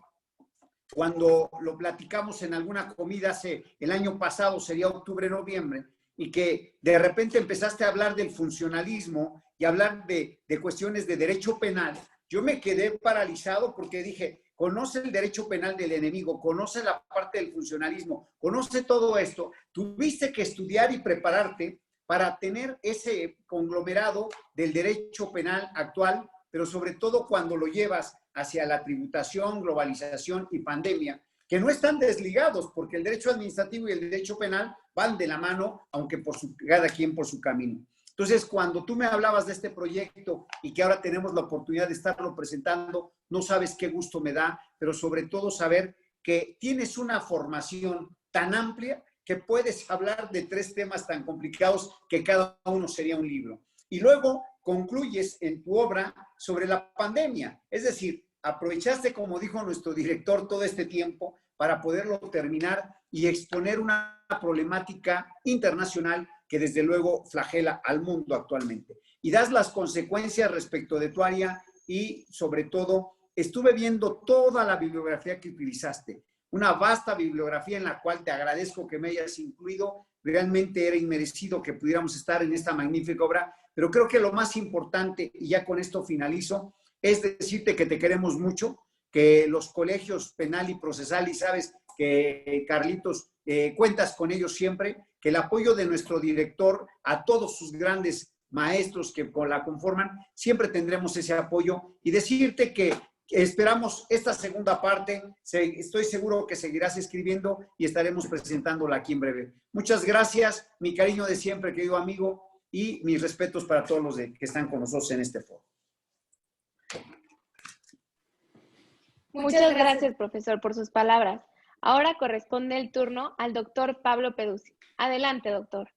F: cuando lo platicamos en alguna comida el año pasado, sería octubre, noviembre, y que de repente empezaste a hablar del funcionalismo y hablar de cuestiones de derecho penal, yo me quedé paralizado porque dije, conoce el derecho penal del enemigo, conoce la parte del funcionalismo, conoce todo esto, tuviste que estudiar y prepararte para tener ese conglomerado del derecho penal actual, pero sobre todo cuando lo llevas hacia la tributación, globalización y pandemia, que no están desligados, porque el derecho administrativo y el derecho penal van de la mano, aunque cada quien por su camino. Entonces, cuando tú me hablabas de este proyecto y que ahora tenemos la oportunidad de estarlo presentando, no sabes qué gusto me da, pero sobre todo saber que tienes una formación tan amplia que puedes hablar de 3 temas tan complicados que cada uno sería un libro. Y luego concluyes en tu obra sobre la pandemia. Es decir, aprovechaste, como dijo nuestro director, todo este tiempo para poderlo terminar y exponer una problemática internacional que desde luego flagela al mundo actualmente. Y das las consecuencias respecto de tu área y sobre todo estuve viendo toda la bibliografía que utilizaste. Una vasta bibliografía en la cual te agradezco que me hayas incluido. Realmente era inmerecido que pudiéramos estar en esta magnífica obra, pero creo que lo más importante, y ya con esto finalizo, es decirte que te queremos mucho, que los colegios penal y procesal, y sabes que Carlitos, cuentas con ellos siempre, que el apoyo de nuestro director a todos sus grandes maestros que la conforman, siempre tendremos ese apoyo y decirte que esperamos esta segunda parte, estoy seguro que seguirás escribiendo y estaremos presentándola aquí en breve. Muchas gracias, mi cariño de siempre, querido amigo, y mis respetos para todos los que están con nosotros en este foro.
B: Muchas gracias, profesor, por sus palabras. Ahora corresponde el turno al doctor Pablo Peduzzi. Adelante, doctor.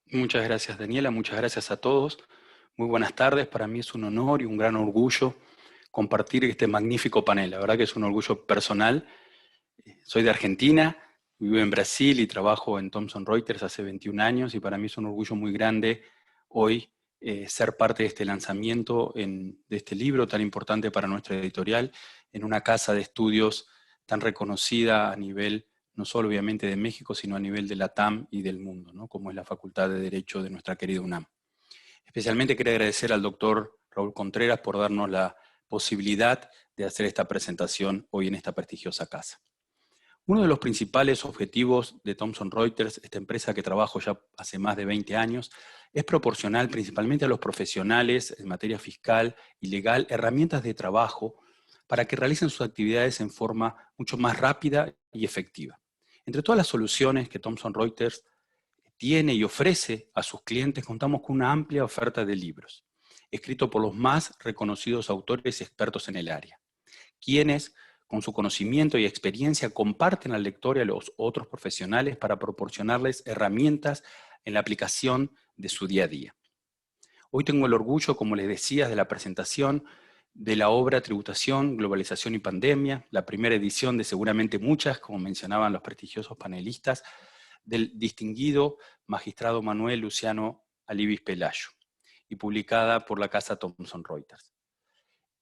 G: Muchas gracias, Daniela. Muchas gracias a todos. Muy buenas tardes. Para mí es un honor y un gran orgullo compartir este magnífico panel. La verdad que es un orgullo personal. Soy de Argentina, vivo en Brasil y trabajo en Thomson Reuters hace 21 años y para mí es un orgullo muy grande hoy ser parte de este lanzamiento de este libro tan importante para nuestra editorial, en una casa de estudios tan reconocida a nivel, no solo obviamente de México, sino a nivel de la TAM y del mundo, ¿no? Como es la Facultad de Derecho de nuestra querida UNAM. Especialmente quería agradecer al doctor Raúl Contreras por darnos la posibilidad de hacer esta presentación hoy en esta prestigiosa casa. Uno de los principales objetivos de Thomson Reuters, esta empresa que trabajo ya hace más de 20 años, es proporcionar principalmente a los profesionales en materia fiscal y legal herramientas de trabajo para que realicen sus actividades en forma mucho más rápida y efectiva. Entre todas las soluciones que Thomson Reuters tiene y ofrece a sus clientes, contamos con una amplia oferta de libros, escritos por los más reconocidos autores y expertos en el área, quienes, con su conocimiento y experiencia, comparten al lector y a los otros profesionales para proporcionarles herramientas en la aplicación de su día a día. Hoy tengo el orgullo, como les decía, de la presentación de la obra Tributación, Globalización y Pandemia, la primera edición de seguramente muchas, como mencionaban los prestigiosos panelistas, del distinguido magistrado Manuel Luciano Alibis Pelayo, y publicada por la casa Thomson Reuters.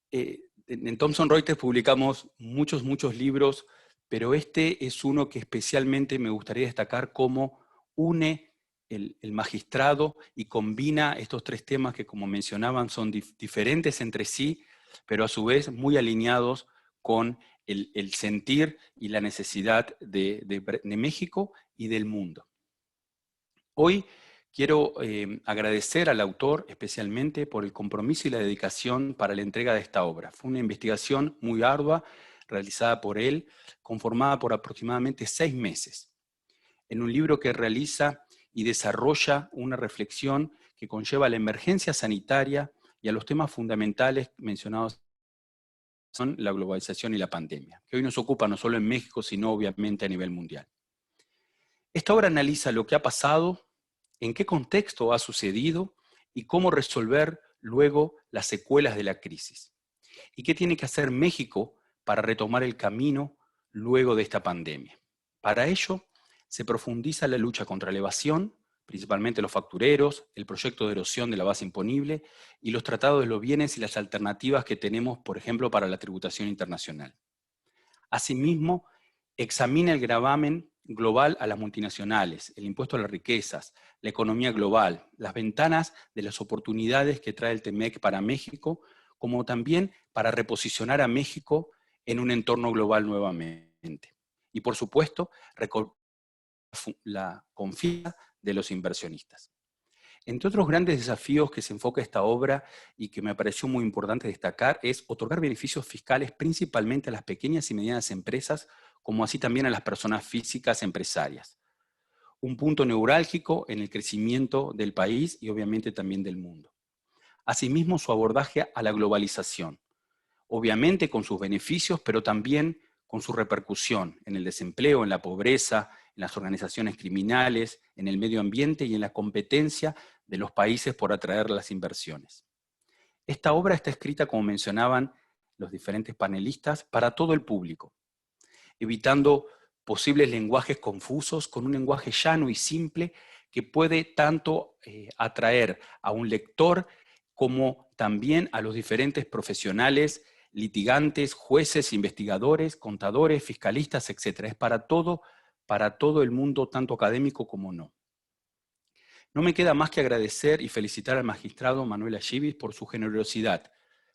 G: En Thomson Reuters publicamos muchos libros, pero este es uno que especialmente me gustaría destacar cómo une el magistrado y combina estos tres temas que, como mencionaban, son diferentes entre sí, pero a su vez muy alineados con el sentir y la necesidad de México y del mundo. Hoy quiero agradecer al autor especialmente por el compromiso y la dedicación para la entrega de esta obra. Fue una investigación muy ardua realizada por él, conformada por aproximadamente 6 meses, en un libro que realiza y desarrolla una reflexión que conlleva a la emergencia sanitaria y a los temas fundamentales mencionados son la globalización y la pandemia, que hoy nos ocupa no solo en México, sino obviamente a nivel mundial. Esta obra analiza lo que ha pasado, en qué contexto ha sucedido y cómo resolver luego las secuelas de la crisis. Y qué tiene que hacer México para retomar el camino luego de esta pandemia. Para ello, se profundiza la lucha contra la evasión, principalmente los factureros, el proyecto de erosión de la base imponible y los tratados de los bienes y las alternativas que tenemos, por ejemplo, para la tributación internacional. Asimismo, examina el gravamen global a las multinacionales, el impuesto a las riquezas, la economía global, las ventanas de las oportunidades que trae el TEMEC para México, como también para reposicionar a México en un entorno global nuevamente. Y por supuesto, la confianza de los inversionistas. Entre otros grandes desafíos que se enfoca esta obra y que me pareció muy importante destacar es otorgar beneficios fiscales principalmente a las pequeñas y medianas empresas, como así también a las personas físicas empresarias. Un punto neurálgico en el crecimiento del país y obviamente también del mundo. Asimismo, su abordaje a la globalización, obviamente con sus beneficios, pero también con su repercusión en el desempleo, en la pobreza, en las organizaciones criminales, en el medio ambiente y en la competencia de los países por atraer las inversiones. Esta obra está escrita, como mencionaban los diferentes panelistas, para todo el público, evitando posibles lenguajes confusos con un lenguaje llano y simple que puede tanto atraer a un lector como también a los diferentes profesionales, litigantes, jueces, investigadores, contadores, fiscalistas, etc. Es para todo el mundo, tanto académico como no. No me queda más que agradecer y felicitar al magistrado Manuel Alibis por su generosidad,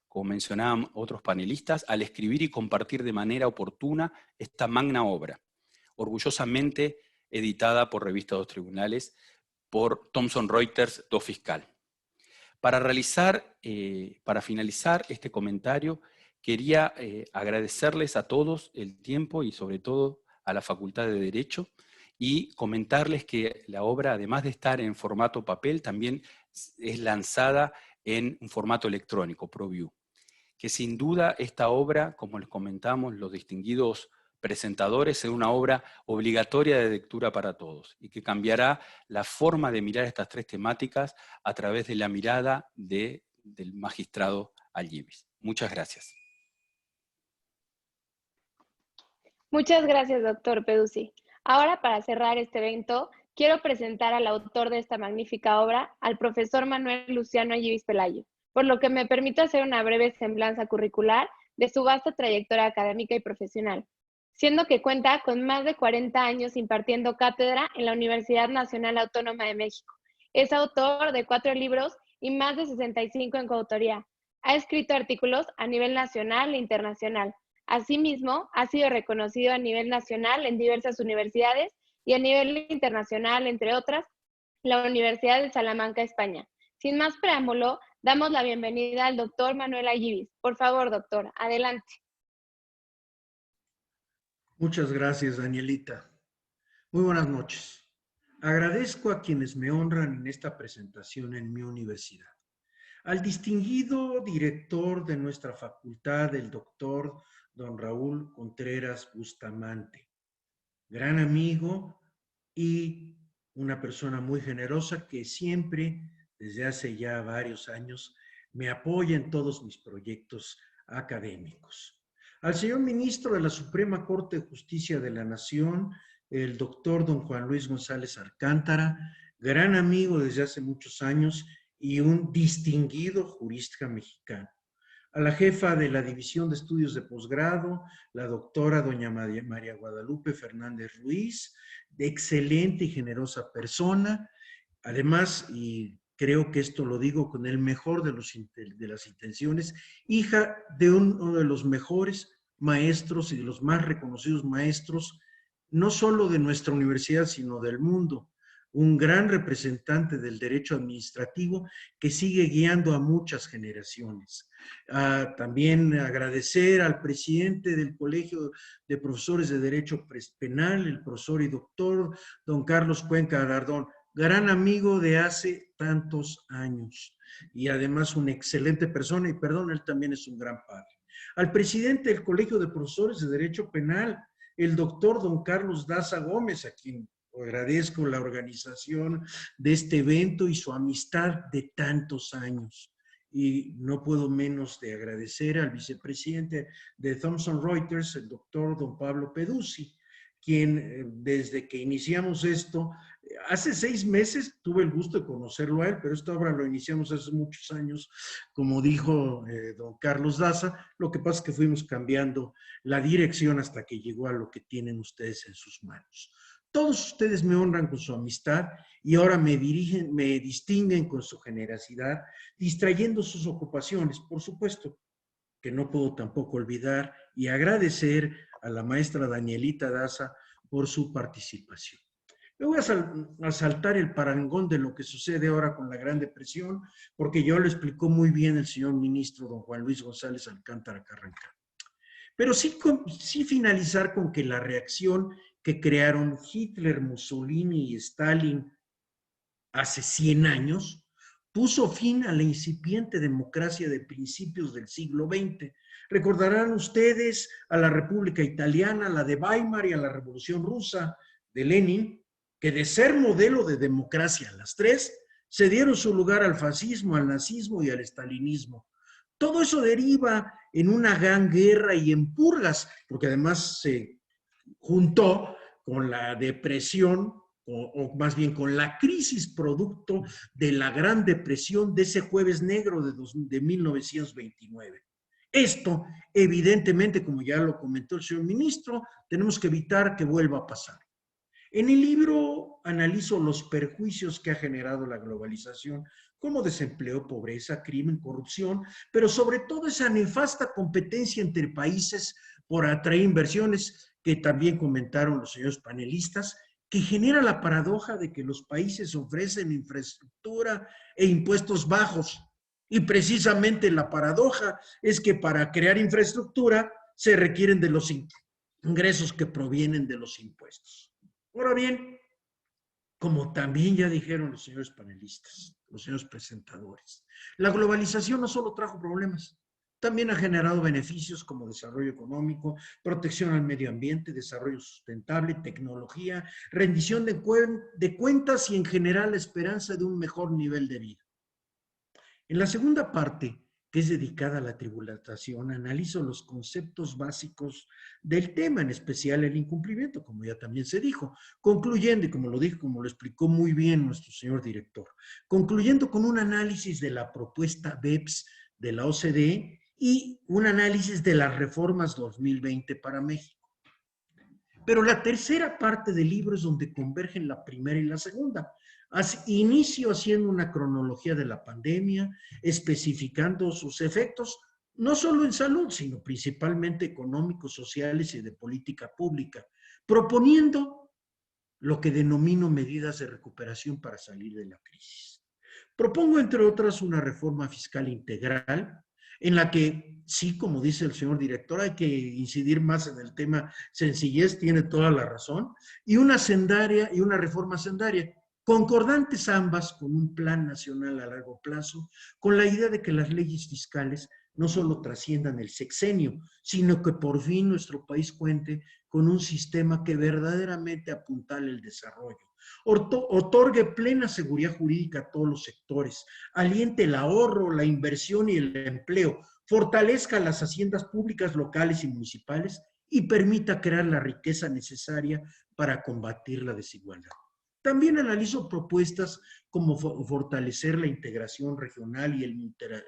G: como mencionaban otros panelistas, al escribir y compartir de manera oportuna esta magna obra, orgullosamente editada por Revista Dos Tribunales, por Thomson Reuters Do Fiscal. Para finalizar este comentario, quería agradecerles a todos el tiempo y sobre todo a la Facultad de Derecho y comentarles que la obra, además de estar en formato papel, también es lanzada en un formato electrónico, ProView. Que sin duda esta obra, como les comentamos los distinguidos presentadores, es una obra obligatoria de lectura para todos y que cambiará la forma de mirar estas tres temáticas a través de la mirada del magistrado Alibis. Muchas gracias.
B: Muchas gracias, doctor Peduzzi. Ahora, para cerrar este evento, quiero presentar al autor de esta magnífica obra, al profesor Manuel Luciano Ayibis Pelayo, por lo que me permito hacer una breve semblanza curricular de su vasta trayectoria académica y profesional, siendo que cuenta con más de 40 años impartiendo cátedra en la Universidad Nacional Autónoma de México. Es autor de 4 libros y más de 65 en coautoría. Ha escrito artículos a nivel nacional e internacional. Asimismo, ha sido reconocido a nivel nacional en diversas universidades y a nivel internacional, entre otras, la Universidad de Salamanca, España. Sin más preámbulo, damos la bienvenida al doctor Manuel Ayibis. Por favor, doctor, adelante.
H: Muchas gracias, Danielita. Muy buenas noches. Agradezco a quienes me honran en esta presentación en mi universidad. Al distinguido director de nuestra facultad, el doctor don Raúl Contreras Bustamante, gran amigo y una persona muy generosa que siempre, desde hace ya varios años, me apoya en todos mis proyectos académicos. Al señor ministro de la Suprema Corte de Justicia de la Nación, el doctor don Juan Luis González Alcántara, gran amigo desde hace muchos años y un distinguido jurista mexicano. A la jefa de la División de Estudios de Posgrado, la doctora doña María Guadalupe Fernández Ruiz, de excelente y generosa persona, además, y creo que esto lo digo con el mejor de las intenciones, hija de uno de los mejores maestros y de los más reconocidos maestros, no solo de nuestra universidad, sino del mundo, un gran representante del derecho administrativo que sigue guiando a muchas generaciones. También agradecer al presidente del Colegio de Profesores de Derecho Penal, el profesor y doctor don Carlos Cuenca Alardón, gran amigo de hace tantos años y además una excelente persona y perdón, él también es un gran padre. Al presidente del Colegio de Profesores de Derecho Penal, el doctor don Carlos Daza Gómez, a quien agradezco la organización de este evento y su amistad de tantos años. Y no puedo menos de agradecer al vicepresidente de Thomson Reuters, el doctor don Pablo Peduzzi, quien desde que iniciamos esto, hace 6 meses tuve el gusto de conocerlo a él, pero esta obra lo iniciamos hace muchos años, como dijo don Carlos Daza, lo que pasa es que fuimos cambiando la dirección hasta que llegó a lo que tienen ustedes en sus manos. Todos ustedes me honran con su amistad y ahora me distinguen con su generosidad, distrayendo sus ocupaciones. Por supuesto que no puedo tampoco olvidar y agradecer a la maestra Danielita Daza por su participación. Me voy a saltar el parangón de lo que sucede ahora con la Gran Depresión, porque ya lo explicó muy bien el señor ministro don Juan Luis González Alcántara Carrancá. Pero sí finalizar con que la reacción que crearon Hitler, Mussolini y Stalin hace 100 años, puso fin a la incipiente democracia de principios del siglo XX. Recordarán ustedes a la República Italiana, la de Weimar y a la Revolución Rusa de Lenin, que de ser modelo de democracia las tres, se dieron su lugar al fascismo, al nazismo y al estalinismo. Todo eso deriva en una gran guerra y en purgas, porque además se juntó con la depresión, o más bien con la crisis producto de la Gran Depresión de ese Jueves Negro de 1929. Esto, evidentemente, como ya lo comentó el señor ministro, tenemos que evitar que vuelva a pasar. En el libro analizo los perjuicios que ha generado la globalización, como desempleo, pobreza, crimen, corrupción, pero sobre todo esa nefasta competencia entre países por atraer inversiones, que también comentaron los señores panelistas, que genera la paradoja de que los países ofrecen infraestructura e impuestos bajos. Y precisamente la paradoja es que para crear infraestructura se requieren de los ingresos que provienen de los impuestos. Ahora bien, como también ya dijeron los señores panelistas, los señores presentadores, la globalización no solo trajo problemas, también ha generado beneficios como desarrollo económico, protección al medio ambiente, desarrollo sustentable, tecnología, rendición de cuentas y en general la esperanza de un mejor nivel de vida. En la segunda parte que es dedicada a la tributación, analizo los conceptos básicos del tema, en especial el incumplimiento, como ya también se dijo, concluyendo, y como lo dijo, como lo explicó muy bien nuestro señor director, concluyendo con un análisis de la propuesta BEPS de la OCDE y un análisis de las reformas 2020 para México. Pero la tercera parte del libro es donde convergen la primera y la segunda. Inicio haciendo una cronología de la pandemia, especificando sus efectos, no solo en salud, sino principalmente económicos, sociales y de política pública, proponiendo lo que denomino medidas de recuperación para salir de la crisis. Propongo, entre otras, una reforma fiscal integral, en la que, sí, como dice el señor director, hay que incidir más en el tema sencillez, tiene toda la razón, y una reforma sendaria, concordantes ambas con un plan nacional a largo plazo, con la idea de que las leyes fiscales no solo trasciendan el sexenio, sino que por fin nuestro país cuente con un sistema que verdaderamente apuntale el desarrollo, otorgue plena seguridad jurídica a todos los sectores, aliente el ahorro, la inversión y el empleo, fortalezca las haciendas públicas locales y municipales y permita crear la riqueza necesaria para combatir la desigualdad. También analizo propuestas como fortalecer la integración regional y el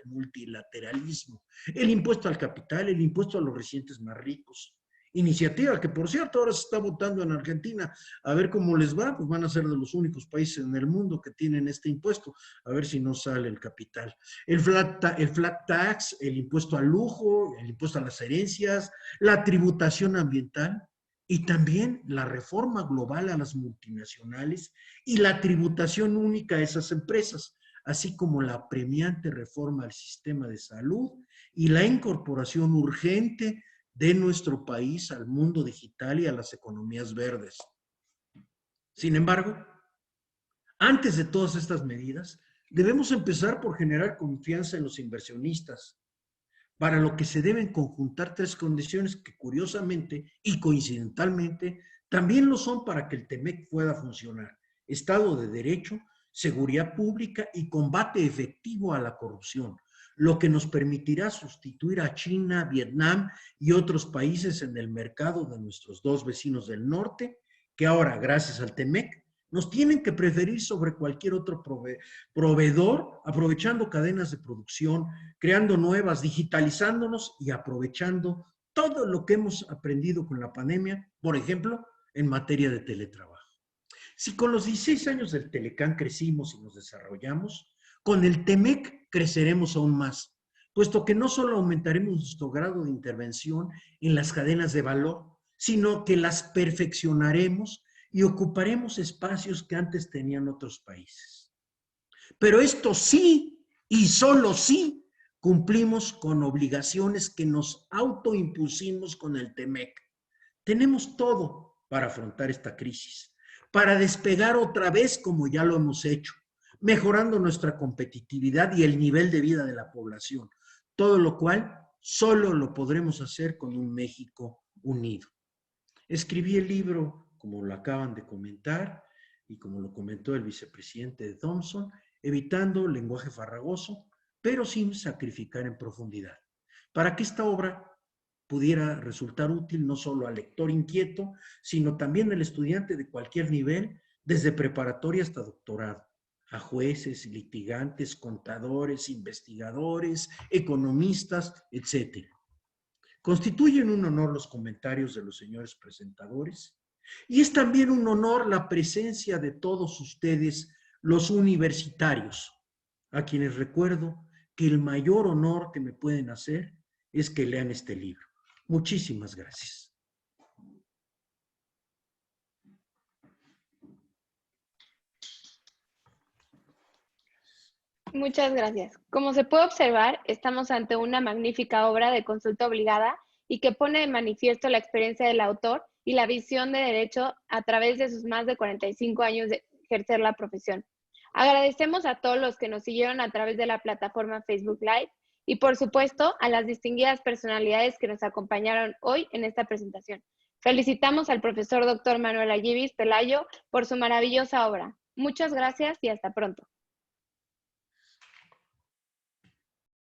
H: multilateralismo, el impuesto al capital, el impuesto a los residentes más ricos. Iniciativa que, por cierto, ahora se está votando en Argentina. A ver cómo les va, pues van a ser de los únicos países en el mundo que tienen este impuesto. A ver si no sale el capital. El flat tax, el impuesto al lujo, el impuesto a las herencias, la tributación ambiental, y también la reforma global a las multinacionales y la tributación única a esas empresas, así como la apremiante reforma al sistema de salud y la incorporación urgente de nuestro país al mundo digital y a las economías verdes. Sin embargo, antes de todas estas medidas, debemos empezar por generar confianza en los inversionistas, para lo que se deben conjuntar tres condiciones que curiosamente y coincidentalmente también lo son para que el TEMEC pueda funcionar: Estado de Derecho, seguridad pública y combate efectivo a la corrupción, lo que nos permitirá sustituir a China, Vietnam y otros países en el mercado de nuestros dos vecinos del norte, que ahora, gracias al TEMEC, nos tienen que preferir sobre cualquier otro proveedor, aprovechando cadenas de producción, creando nuevas, digitalizándonos y aprovechando todo lo que hemos aprendido con la pandemia, por ejemplo, en materia de teletrabajo. Si con los 16 años del Telecán crecimos y nos desarrollamos, con el TEMEC creceremos aún más, puesto que no solo aumentaremos nuestro grado de intervención en las cadenas de valor, sino que las perfeccionaremos y ocuparemos espacios que antes tenían otros países. Pero esto sí, y solo sí, cumplimos con obligaciones que nos autoimpusimos con el TEMEC. Tenemos todo para afrontar esta crisis, para despegar otra vez como ya lo hemos hecho, mejorando nuestra competitividad y el nivel de vida de la población, todo lo cual solo lo podremos hacer con un México unido. Escribí el libro, como lo acaban de comentar, y como lo comentó el vicepresidente de Thomson, evitando lenguaje farragoso, pero sin sacrificar en profundidad, para que esta obra pudiera resultar útil no solo al lector inquieto, sino también al estudiante de cualquier nivel, desde preparatoria hasta doctorado, a jueces, litigantes, contadores, investigadores, economistas, etc. Constituyen un honor los comentarios de los señores presentadores, y es también un honor la presencia de todos ustedes, los universitarios, a quienes recuerdo que el mayor honor que me pueden hacer es que lean este libro. Muchísimas gracias.
B: Muchas gracias. Como se puede observar, estamos ante una magnífica obra de consulta obligada y que pone de manifiesto la experiencia del autor y la visión de derecho a través de sus más de 45 años de ejercer la profesión. Agradecemos a todos los que nos siguieron a través de la plataforma Facebook Live y, por supuesto, a las distinguidas personalidades que nos acompañaron hoy en esta presentación. Felicitamos al profesor Dr. Manuel Ayibis Pelayo por su maravillosa obra. Muchas gracias y hasta pronto.